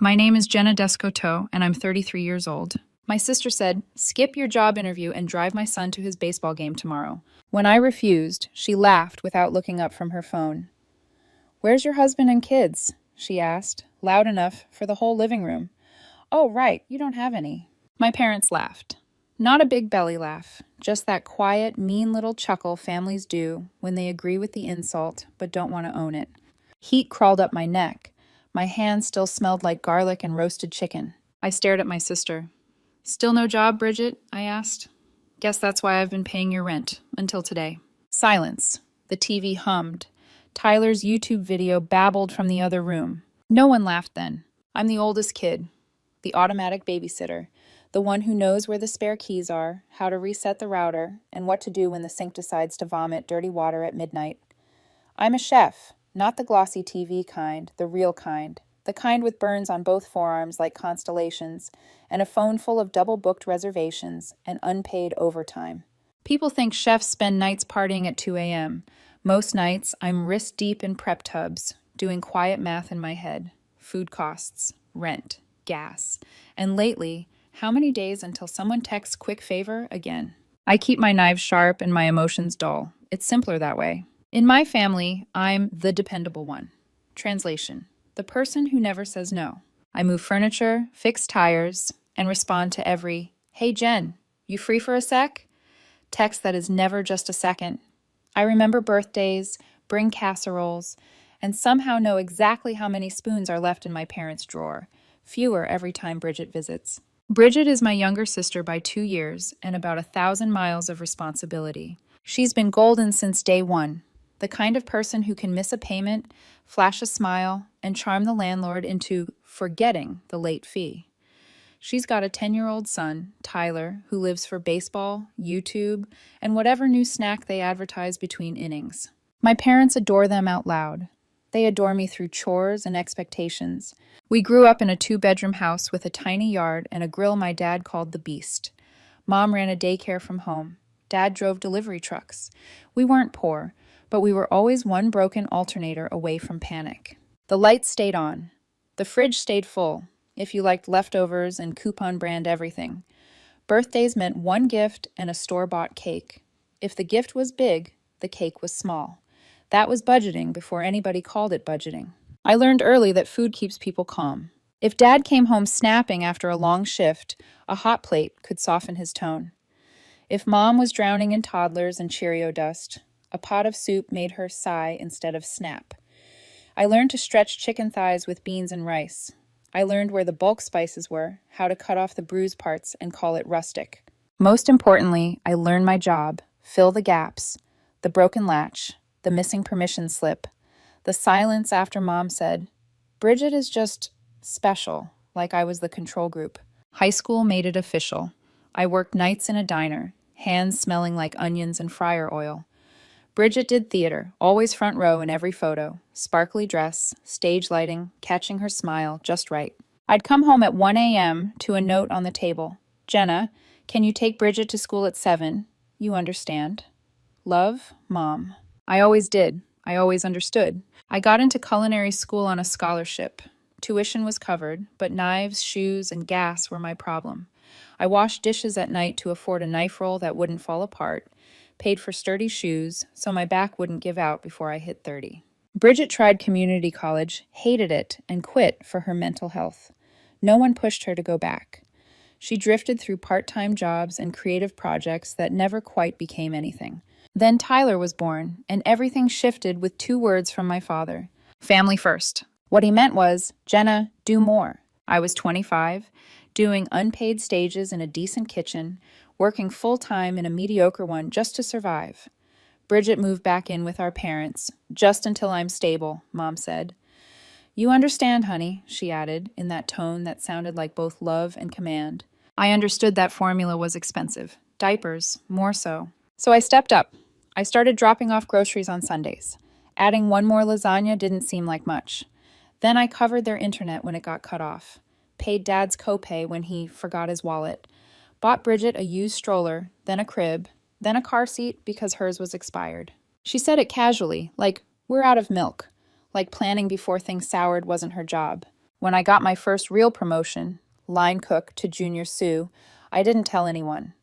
My name is Jenna Descoteau, and I'm 33 years old. My sister said, skip your job interview and drive my son to his baseball game tomorrow. When I refused, she laughed without looking up from her phone. Where's your husband and kids? She asked, loud enough for the whole living room. Oh, right, you don't have any. My parents laughed. Not a big belly laugh, just that quiet, mean little chuckle families do when they agree with the insult but don't want to own it. Heat crawled up my neck. My hands still smelled like garlic and roasted chicken. I stared at my sister. Still no job, Bridget? I asked. Guess that's why I've been paying your rent, until today. Silence. The TV hummed. Tyler's YouTube video babbled from the other room. No one laughed then. I'm the oldest kid, the automatic babysitter, the one who knows where the spare keys are, how to reset the router, and what to do when the sink decides to vomit dirty water at midnight. I'm a chef, not the glossy TV kind, the real kind, the kind with burns on both forearms like constellations, and a phone full of double-booked reservations and unpaid overtime. People think chefs spend nights partying at 2 a.m. Most nights, I'm wrist-deep in prep tubs, doing quiet math in my head. Food costs, rent, gas, and lately, how many days until someone texts quick favor again? I keep my knives sharp and my emotions dull. It's simpler that way. In my family, I'm the dependable one. Translation: the person who never says no. I move furniture, fix tires, and respond to every, "Hey Jen, you free for a sec?" text that is never just a second. I remember birthdays, bring casseroles, and somehow know exactly how many spoons are left in my parents' drawer. Fewer every time Bridget visits. Bridget is my younger sister by 2 years and about 1,000 miles of responsibility. She's been golden since day one, the kind of person who can miss a payment, flash a smile, and charm the landlord into forgetting the late fee. She's got a 10-year-old son, Tyler, who lives for baseball, YouTube, and whatever new snack they advertise between innings. My parents adore them out loud. They adore me through chores and expectations. We grew up in a 2-bedroom house with a tiny yard and a grill my dad called the Beast. Mom ran a daycare from home. Dad drove delivery trucks. We weren't poor, but we were always one broken alternator away from panic. The lights stayed on. The fridge stayed full, if you liked leftovers and coupon brand everything. Birthdays meant one gift and a store-bought cake. If the gift was big, the cake was small. That was budgeting before anybody called it budgeting. I learned early that food keeps people calm. If Dad came home snapping after a long shift, a hot plate could soften his tone. If Mom was drowning in toddlers and Cheerio dust, a pot of soup made her sigh instead of snap. I learned to stretch chicken thighs with beans and rice. I learned where the bulk spices were, how to cut off the bruised parts and call it rustic. Most importantly, I learned my job, fill the gaps, the broken latch, the missing permission slip, the silence after Mom said, Bridget is just special, like I was the control group. High school made it official. I worked nights in a diner, hands smelling like onions and fryer oil. Bridget did theater, always front row in every photo, sparkly dress, stage lighting, catching her smile just right. I'd come home at 1 a.m. to a note on the table. Jenna, can you take Bridget to school at 7? You understand. Love, Mom. I always did. I always understood. I got into culinary school on a scholarship. Tuition was covered, but knives, shoes, and gas were my problem. I washed dishes at night to afford a knife roll that wouldn't fall apart, paid for sturdy shoes so my back wouldn't give out before I hit 30. Bridget tried community college, hated it, and quit for her mental health. No one pushed her to go back. She drifted through part-time jobs and creative projects that never quite became anything. Then Tyler was born, and everything shifted with 2 words from my father. Family first. What he meant was, Jenna, do more. I was 25, doing unpaid stages in a decent kitchen, working full-time in a mediocre one just to survive. Bridget moved back in with our parents, just until I'm stable, Mom said. You understand, honey, she added, in that tone that sounded like both love and command. I understood that formula was expensive. Diapers, more so. So I stepped up. I started dropping off groceries on Sundays. Adding one more lasagna didn't seem like much. Then I covered their internet when it got cut off. Paid Dad's copay when he forgot his wallet. Bought Bridget a used stroller, then a crib, then a car seat because hers was expired. She said it casually, like, we're out of milk. Like planning before things soured wasn't her job. When I got my first real promotion, line cook to junior sous, I didn't tell anyone.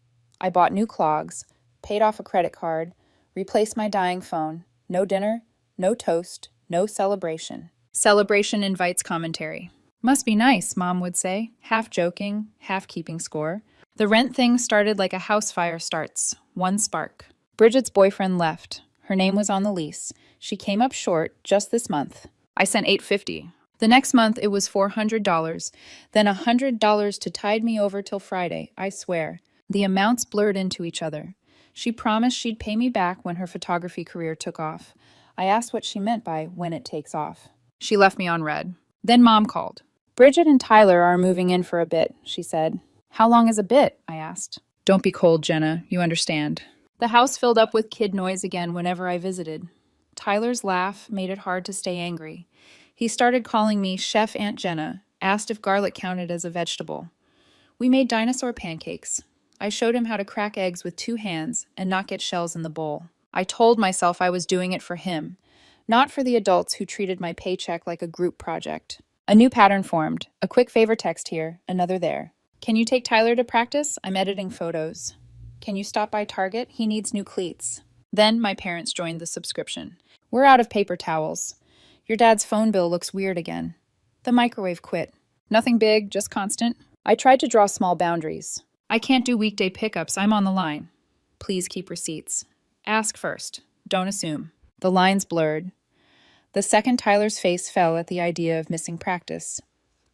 I bought new clogs, paid off a credit card, replaced my dying phone. No dinner, no toast, no celebration. Celebration invites commentary. Must be nice, Mom would say, half joking, half keeping score. The rent thing started like a house fire starts, one spark. Bridget's boyfriend left. Her name was on the lease. She came up short just this month. I sent $850. The next month it was $400, then $100 to tide me over till Friday, I swear. The amounts blurred into each other. She promised she'd pay me back when her photography career took off. I asked what she meant by when it takes off. She left me on red. Then Mom called. Bridget and Tyler are moving in for a bit, she said. How long is a bit? I asked. Don't be cold, Jenna. You understand. The house filled up with kid noise again whenever I visited. Tyler's laugh made it hard to stay angry. He started calling me Chef Aunt Jenna, asked if garlic counted as a vegetable. We made dinosaur pancakes. I showed him how to crack eggs with 2 hands and not get shells in the bowl. I told myself I was doing it for him, not for the adults who treated my paycheck like a group project. A new pattern formed. A quick favor text here, another there. Can you take Tyler to practice? I'm editing photos. Can you stop by Target? He needs new cleats. Then my parents joined the subscription. We're out of paper towels. Your dad's phone bill looks weird again. The microwave quit. Nothing big, just constant. I tried to draw small boundaries. I can't do weekday pickups. I'm on the line. Please keep receipts. Ask first. Don't assume. The lines blurred. The second Tyler's face fell at the idea of missing practice.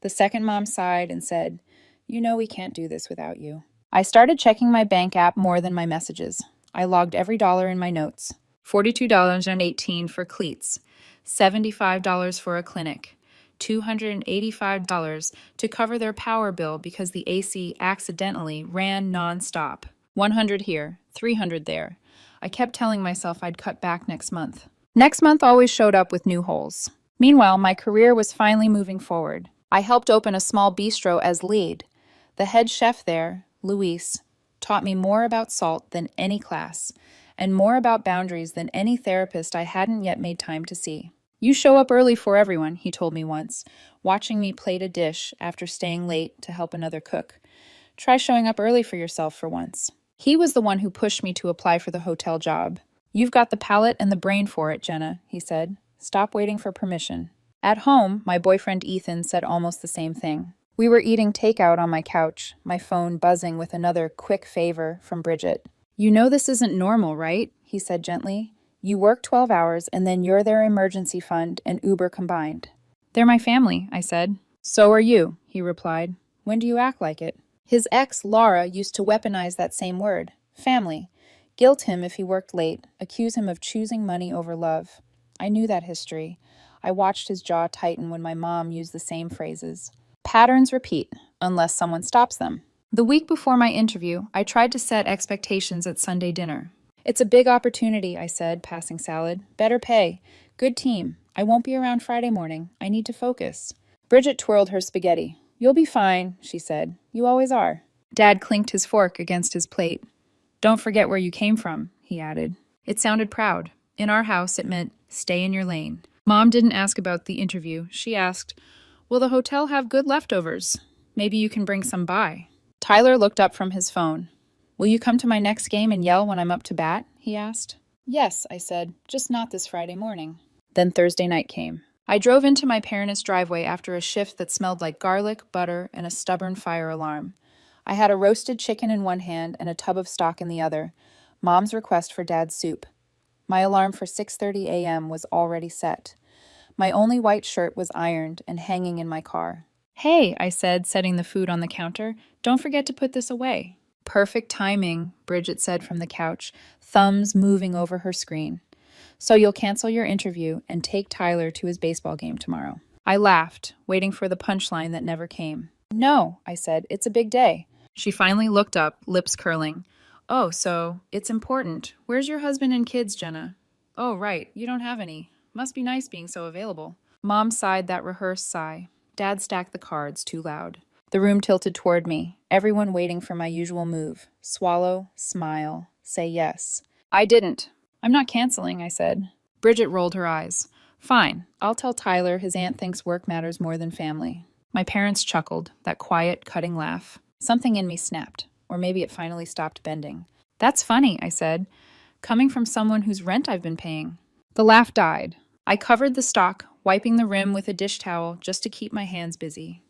The second Mom sighed and said, You know we can't do this without you. I started checking my bank app more than my messages. I logged every dollar in my notes. $42.18 for cleats, $75 for a clinic, $285 to cover their power bill because the AC accidentally ran nonstop. $100 here, $300 there. I kept telling myself I'd cut back next month. Next month always showed up with new holes. Meanwhile, my career was finally moving forward. I helped open a small bistro as lead. The head chef there, Luis, taught me more about salt than any class, and more about boundaries than any therapist I hadn't yet made time to see. You show up early for everyone, he told me once, watching me plate a dish after staying late to help another cook. Try showing up early for yourself for once. He was the one who pushed me to apply for the hotel job. You've got the palate and the brain for it, Jenna, he said. Stop waiting for permission. At home, my boyfriend Ethan said almost the same thing. We were eating takeout on my couch, my phone buzzing with another quick favor from Bridget. You know this isn't normal, right? He said gently. You work 12 hours and then you're their emergency fund and Uber combined. They're my family, I said. So are you, he replied. When do you act like it? His ex, Laura, used to weaponize that same word, family. Guilt him if he worked late, accuse him of choosing money over love. I knew that history. I watched his jaw tighten when my mom used the same phrases. Patterns repeat, unless someone stops them. The week before my interview, I tried to set expectations at Sunday dinner. It's a big opportunity, I said, passing salad. Better pay. Good team. I won't be around Friday morning. I need to focus. Bridget twirled her spaghetti. You'll be fine, she said. You always are. Dad clinked his fork against his plate. Don't forget where you came from, he added. It sounded proud. In our house, it meant stay in your lane. Mom didn't ask about the interview. She asked, Will the hotel have good leftovers? Maybe you can bring some by. Tyler looked up from his phone. Will you come to my next game and yell when I'm up to bat? He asked. Yes, I said, just not this Friday morning. Then Thursday night came. I drove into my parents' driveway after a shift that smelled like garlic, butter, and a stubborn fire alarm. I had a roasted chicken in one hand and a tub of stock in the other, Mom's request for Dad's soup. My alarm for 6:30 a.m. was already set. My only white shirt was ironed and hanging in my car. Hey, I said, setting the food on the counter, don't forget to put this away. Perfect timing, Bridget said from the couch, thumbs moving over her screen. So you'll cancel your interview and take Tyler to his baseball game tomorrow. I laughed, waiting for the punchline that never came. No, I said, it's a big day. She finally looked up, lips curling. Oh, so it's important. Where's your husband and kids, Jenna? Oh, right, you don't have any. Must be nice being so available. Mom sighed that rehearsed sigh. Dad stacked the cards too loud. The room tilted toward me, everyone waiting for my usual move. Swallow, smile, say yes. I didn't. I'm not canceling, I said. Bridget rolled her eyes. Fine, I'll tell Tyler his aunt thinks work matters more than family. My parents chuckled, that quiet, cutting laugh. Something in me snapped, or maybe it finally stopped bending. That's funny, I said, coming from someone whose rent I've been paying. The laugh died. I covered the stock, wiping the rim with a dish towel just to keep my hands busy.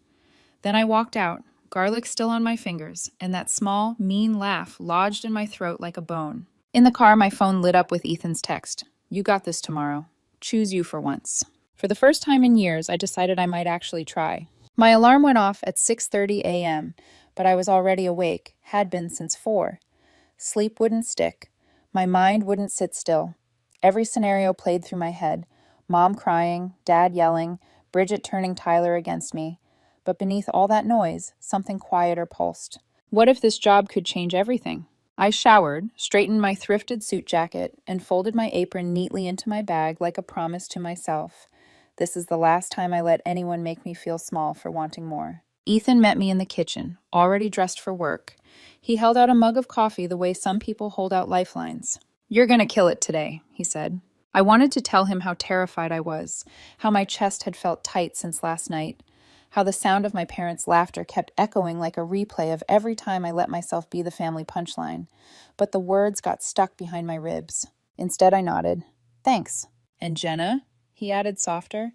Then I walked out, garlic still on my fingers, and that small, mean laugh lodged in my throat like a bone. In the car, my phone lit up with Ethan's text. You got this tomorrow. Choose you for once. For the first time in years, I decided I might actually try. My alarm went off at 6:30 a.m., but I was already awake, had been since 4. Sleep wouldn't stick. My mind wouldn't sit still. Every scenario played through my head. Mom crying, Dad yelling, Bridget turning Tyler against me. But beneath all that noise, something quieter pulsed. What if this job could change everything? I showered, straightened my thrifted suit jacket, and folded my apron neatly into my bag like a promise to myself. This is the last time I let anyone make me feel small for wanting more. Ethan met me in the kitchen, already dressed for work. He held out a mug of coffee the way some people hold out lifelines. You're gonna kill it today, he said. I wanted to tell him how terrified I was, how my chest had felt tight since last night, how the sound of my parents' laughter kept echoing like a replay of every time I let myself be the family punchline. But the words got stuck behind my ribs. Instead, I nodded. Thanks. And Jenna? He added softer.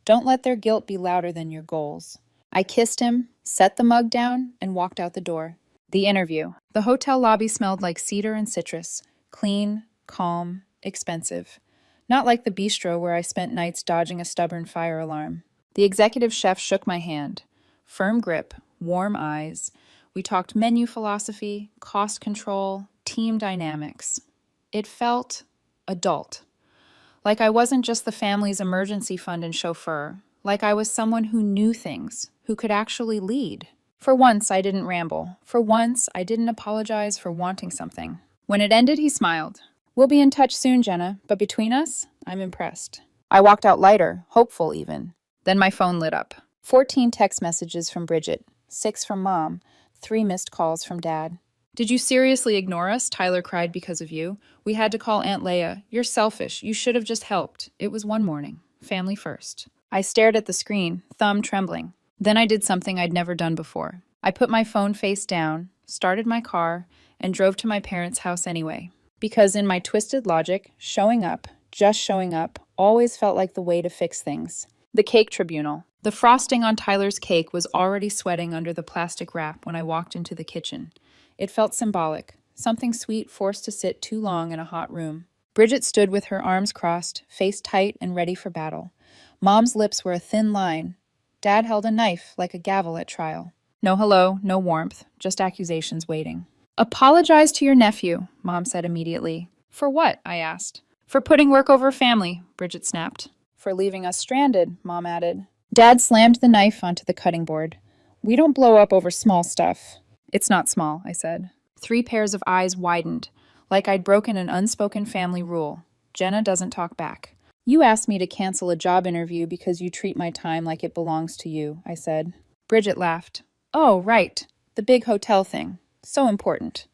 Don't let their guilt be louder than your goals. I kissed him, set the mug down, and walked out the door. The interview. The hotel lobby smelled like cedar and citrus. Clean, calm, expensive. Not like the bistro where I spent nights dodging a stubborn fire alarm. The executive chef shook my hand. Firm grip, warm eyes. We talked menu philosophy, cost control, team dynamics. It felt adult. Like I wasn't just the family's emergency fund and chauffeur. Like I was someone who knew things, who could actually lead. For once, I didn't ramble. For once, I didn't apologize for wanting something. When it ended, he smiled. We'll be in touch soon, Jenna, but between us, I'm impressed. I walked out lighter, hopeful even. Then my phone lit up. 14 text messages from Bridget, 6 from Mom, 3 missed calls from Dad. Did you seriously ignore us? Tyler cried because of you. We had to call Aunt Leia. You're selfish. You should have just helped. It was one morning. Family first. I stared at the screen, thumb trembling. Then I did something I'd never done before. I put my phone face down, started my car, and drove to my parents' house anyway. Because in my twisted logic, showing up, just showing up, always felt like the way to fix things. The cake tribunal. The frosting on Tyler's cake was already sweating under the plastic wrap when I walked into the kitchen. It felt symbolic, something sweet forced to sit too long in a hot room. Bridget stood with her arms crossed, face tight and ready for battle. Mom's lips were a thin line. Dad held a knife like a gavel at trial. No hello, no warmth, just accusations waiting. Apologize to your nephew, Mom said immediately. For what? I asked. For putting work over family, Bridget snapped. For leaving us stranded, Mom added. Dad slammed the knife onto the cutting board. We don't blow up over small stuff. It's not small, I said. 3 pairs of eyes widened, like I'd broken an unspoken family rule. Jenna doesn't talk back. You asked me to cancel a job interview because you treat my time like it belongs to you, I said. Bridget laughed. Oh, right. The big hotel thing. So important.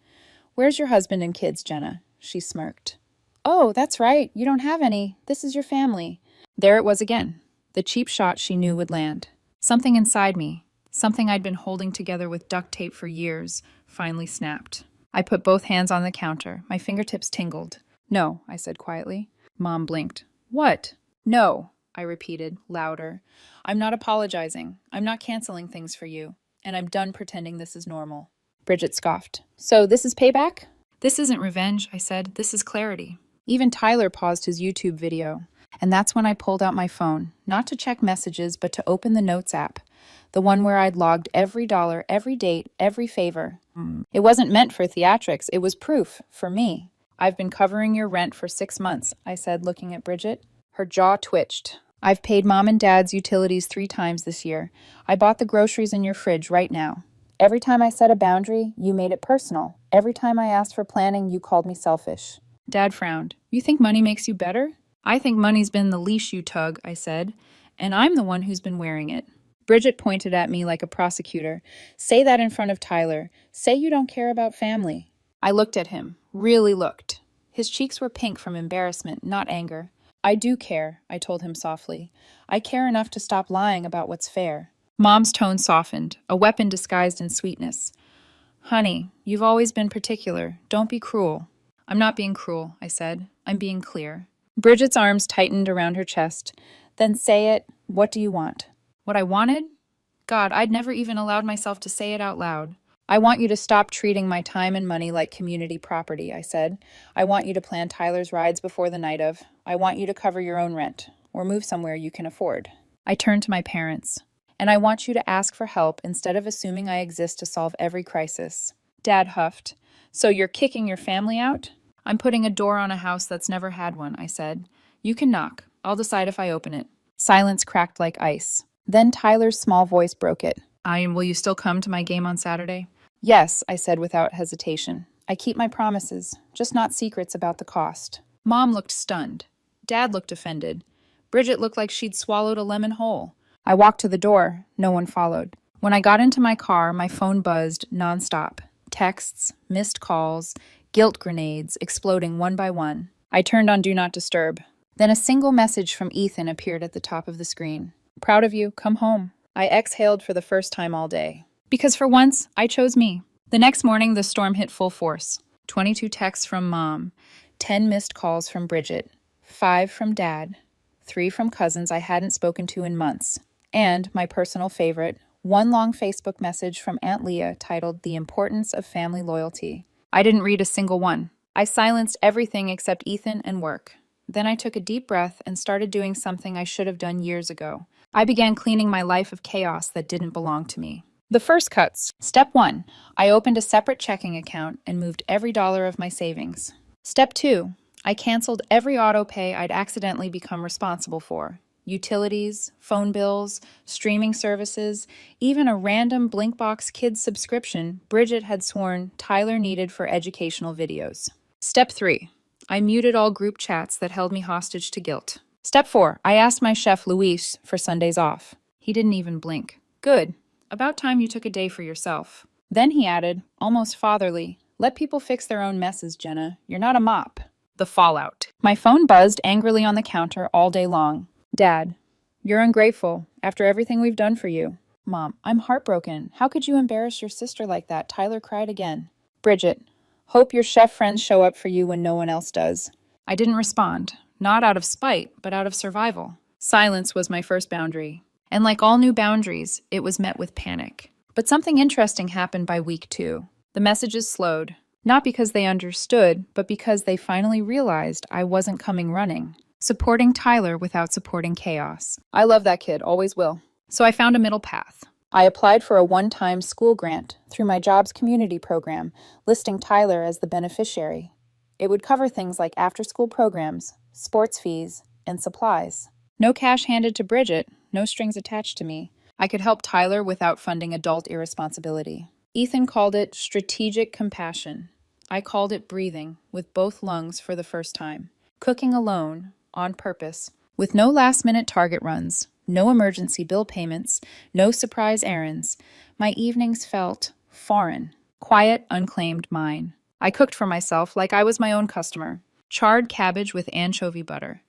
Where's your husband and kids, Jenna? She smirked. Oh, that's right. You don't have any. This is your family. There it was again. The cheap shot she knew would land. Something inside me, something I'd been holding together with duct tape for years, finally snapped. I put both hands on the counter. My fingertips tingled. No, I said quietly. Mom blinked. What? No, I repeated, louder. I'm not apologizing. I'm not canceling things for you. And I'm done pretending this is normal. Bridget scoffed. So this is payback? This isn't revenge, I said. This is clarity. Even Tyler paused his YouTube video. And that's when I pulled out my phone, not to check messages, but to open the Notes app. The one where I'd logged every dollar, every date, every favor. It wasn't meant for theatrics. It was proof, for me. I've been covering your rent for 6 months, I said, looking at Bridget. Her jaw twitched. I've paid Mom and Dad's utilities 3 times this year. I bought the groceries in your fridge right now. Every time I set a boundary, you made it personal. Every time I asked for planning, you called me selfish. Dad frowned. You think money makes you better? I think money's been the leash you tug, I said, and I'm the one who's been wearing it. Bridget pointed at me like a prosecutor. Say that in front of Tyler. Say you don't care about family. I looked at him, really looked. His cheeks were pink from embarrassment, not anger. I do care, I told him softly. I care enough to stop lying about what's fair. Mom's tone softened, a weapon disguised in sweetness. Honey, you've always been particular. Don't be cruel. I'm not being cruel, I said. I'm being clear. Bridget's arms tightened around her chest. Then say it. What do you want? What I wanted? God, I'd never even allowed myself to say it out loud. I want you to stop treating my time and money like community property, I said. I want you to plan Tyler's rides before the night of. I want you to cover your own rent, or move somewhere you can afford. I turned to my parents. And I want you to ask for help instead of assuming I exist to solve every crisis. Dad huffed. So you're kicking your family out? I'm putting a door on a house that's never had one, I said. You can knock. I'll decide if I open it. Silence cracked like ice. Then Tyler's small voice broke it. Will you still come to my game on Saturday? Yes, I said without hesitation. I keep my promises, just not secrets about the cost. Mom looked stunned. Dad looked offended. Bridget looked like she'd swallowed a lemon whole. I walked to the door. No one followed. When I got into my car, my phone buzzed nonstop. Texts, missed calls, guilt grenades exploding one by one. I turned on Do Not Disturb. Then a single message from Ethan appeared at the top of the screen. Proud of you, come home. I exhaled for the first time all day. Because for once, I chose me. The next morning, the storm hit full force. 22 texts from Mom, 10 missed calls from Bridget, 5 from Dad, 3 from cousins I hadn't spoken to in months. And, my personal favorite, one long Facebook message from Aunt Leah titled The Importance of Family Loyalty. I didn't read a single one. I silenced everything except Ethan and work. Then I took a deep breath and started doing something I should have done years ago. I began cleaning my life of chaos that didn't belong to me. The first cuts. Step 1. I opened a separate checking account and moved every dollar of my savings. Step 2. I canceled every auto pay I'd accidentally become responsible for. Utilities, phone bills, streaming services, even a random Blinkbox Kids subscription Bridget had sworn Tyler needed for educational videos. Step 3. I muted all group chats that held me hostage to guilt. Step 4. I asked my chef Luis for Sundays off. He didn't even blink. Good. About time you took a day for yourself. Then he added, almost fatherly, let people fix their own messes, Jenna. You're not a mop. The fallout. My phone buzzed angrily on the counter all day long. Dad, you're ungrateful after everything we've done for you. Mom, I'm heartbroken. How could you embarrass your sister like that? Tyler cried again. Bridget, hope your chef friends show up for you when no one else does. I didn't respond, not out of spite, but out of survival. Silence was my first boundary. And like all new boundaries, it was met with panic. But something interesting happened by week 2. The messages slowed, not because they understood, but because they finally realized I wasn't coming running. Supporting Tyler without supporting chaos. I love that kid, always will. So I found a middle path. I applied for a one-time school grant through my job's community program, listing Tyler as the beneficiary. It would cover things like after-school programs, sports fees, and supplies. No cash handed to Bridget, no strings attached to me. I could help Tyler without funding adult irresponsibility. Ethan called it strategic compassion. I called it breathing with both lungs for the first time. Cooking alone, on purpose, with no last-minute Target runs, no emergency bill payments, no surprise errands. My evenings felt foreign, quiet, unclaimed mine. I cooked for myself like I was my own customer. Charred cabbage with anchovy butter,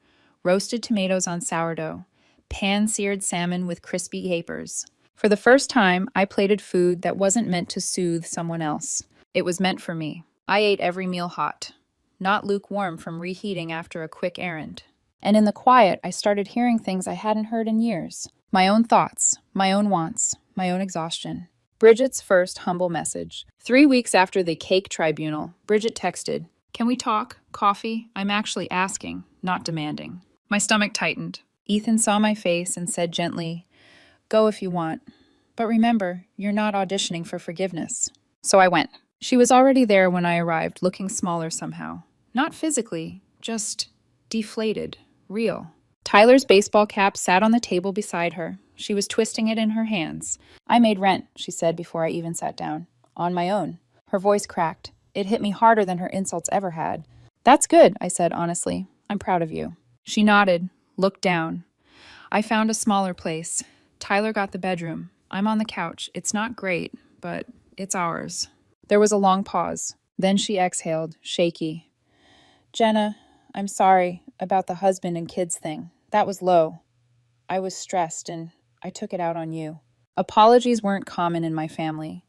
roasted tomatoes on sourdough, pan-seared salmon with crispy capers. For the first time, I plated food that wasn't meant to soothe someone else. It was meant for me. I ate every meal hot, not lukewarm from reheating after a quick errand. And in the quiet, I started hearing things I hadn't heard in years. My own thoughts, my own wants, my own exhaustion. Bridget's first humble message. 3 weeks after the cake tribunal, Bridget texted, "Can we talk? Coffee? I'm actually asking, not demanding." My stomach tightened. Ethan saw my face and said gently, "Go if you want. But remember, you're not auditioning for forgiveness." So I went. She was already there when I arrived, looking smaller somehow. Not physically, just deflated, real. Tyler's baseball cap sat on the table beside her. She was twisting it in her hands. "I made rent," she said before I even sat down. "On my own." Her voice cracked. It hit me harder than her insults ever had. "That's good," I said honestly. "I'm proud of you." She nodded, looked down. "I found a smaller place. Tyler got the bedroom. I'm on the couch. It's not great, but it's ours." There was a long pause. Then she exhaled, shaky. "Jenna, I'm sorry about the husband and kids thing. That was low. I was stressed and I took it out on you." Apologies weren't common in my family.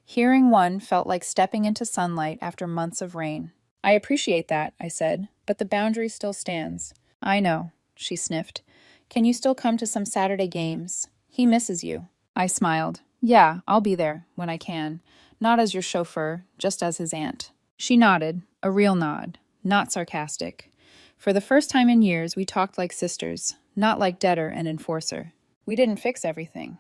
Hearing one felt like stepping into sunlight after months of rain. I appreciate that, I said, but the boundary still stands. I know, she sniffed. Can you still come to some Saturday games? He misses you. I smiled. Yeah, I'll be there, when I can. Not as your chauffeur, just as his aunt. She nodded, a real nod, not sarcastic. For the first time in years, we talked like sisters, not like debtor and enforcer. We didn't fix everything,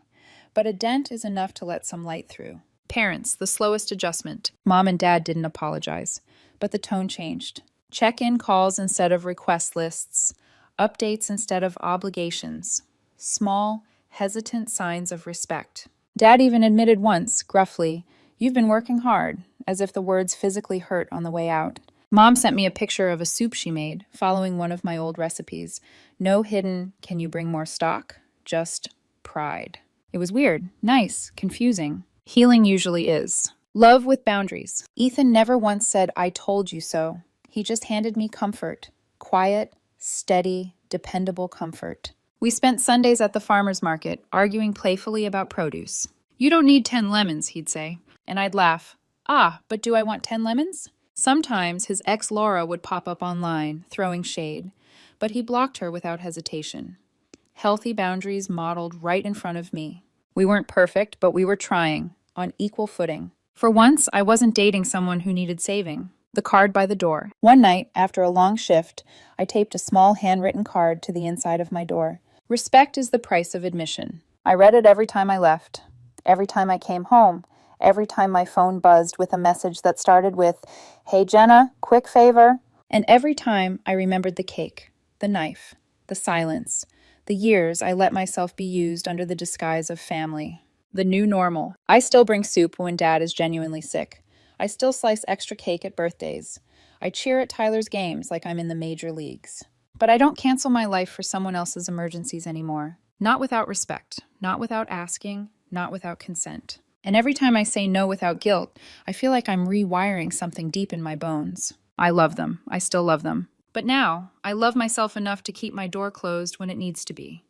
but a dent is enough to let some light through. Parents, the slowest adjustment. Mom and Dad didn't apologize, but the tone changed. Check-in calls instead of request lists, updates instead of obligations. Small, hesitant signs of respect. Dad even admitted once, gruffly, "You've been working hard," as if the words physically hurt on the way out. Mom sent me a picture of a soup she made, following one of my old recipes. No hidden, "Can you bring more stock?" Just pride. It was weird, nice, confusing. Healing usually is. Love with boundaries. Ethan never once said, "I told you so." He just handed me comfort. Quiet, steady, dependable comfort. We spent Sundays at the farmer's market, arguing playfully about produce. "You don't need 10 lemons," he'd say. And I'd laugh. "Ah, but do I want 10 lemons?" Sometimes his ex Laura would pop up online, throwing shade. But he blocked her without hesitation. Healthy boundaries modeled right in front of me. We weren't perfect, but we were trying, on equal footing. For once, I wasn't dating someone who needed saving. The card by the door. One night, after a long shift, I taped a small handwritten card to the inside of my door. Respect is the price of admission. I read it every time I left, every time I came home, every time my phone buzzed with a message that started with, "Hey Jenna, quick favor." And every time I remembered the cake, the knife, the silence, the years I let myself be used under the disguise of family. The new normal. I still bring soup when Dad is genuinely sick. I still slice extra cake at birthdays. I cheer at Tyler's games like I'm in the major leagues. But I don't cancel my life for someone else's emergencies anymore. Not without respect, not without asking, not without consent. And every time I say no without guilt, I feel like I'm rewiring something deep in my bones. I love them. I still love them. But now, I love myself enough to keep my door closed when it needs to be.